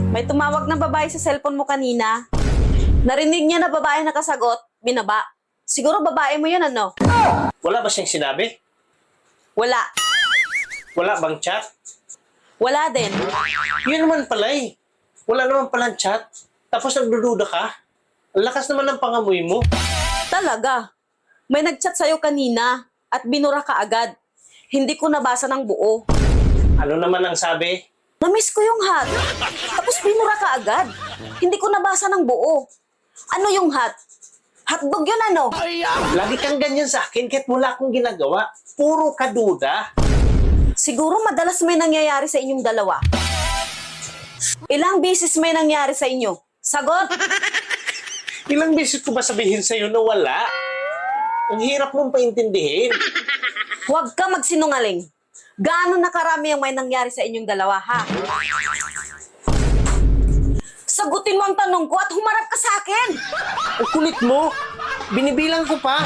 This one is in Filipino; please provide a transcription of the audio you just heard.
May tumawag na babae sa cellphone mo kanina. Narinig niya na babae nakasagot, binaba. Siguro babae mo yun, ano? Wala ba siyang sinabi? Wala. Wala bang chat? Wala din. Yun naman pala eh. Wala naman palang chat. Tapos nagdududa ka? Ang lakas naman ng pangamoy mo. Talaga. May nagchat sa'yo kanina at binura ka agad. Hindi ko nabasa ng buo. Ano naman ang sabi? Namiss ko yung hat. Tapos binura ka agad. Hindi ko nabasa ng buo. Ano yung hat? Hotdog yun, ano? Lagi kang ganyan sa akin kahit wala akong ginagawa. Puro ka duda. Siguro madalas may nangyayari sa inyong dalawa. Ilang beses may nangyari sa inyo? Sagot? Ilang beses ko ba sabihin sa'yo na wala? Ang hirap mong paintindihin. Huwag ka magsinungaling. Gaano nakarami ang may nangyari sa inyong dalawa, ha? Sagutin mo ang tanong ko at humarap ka sa akin! Ang kulit mo. Binibilang ko pa.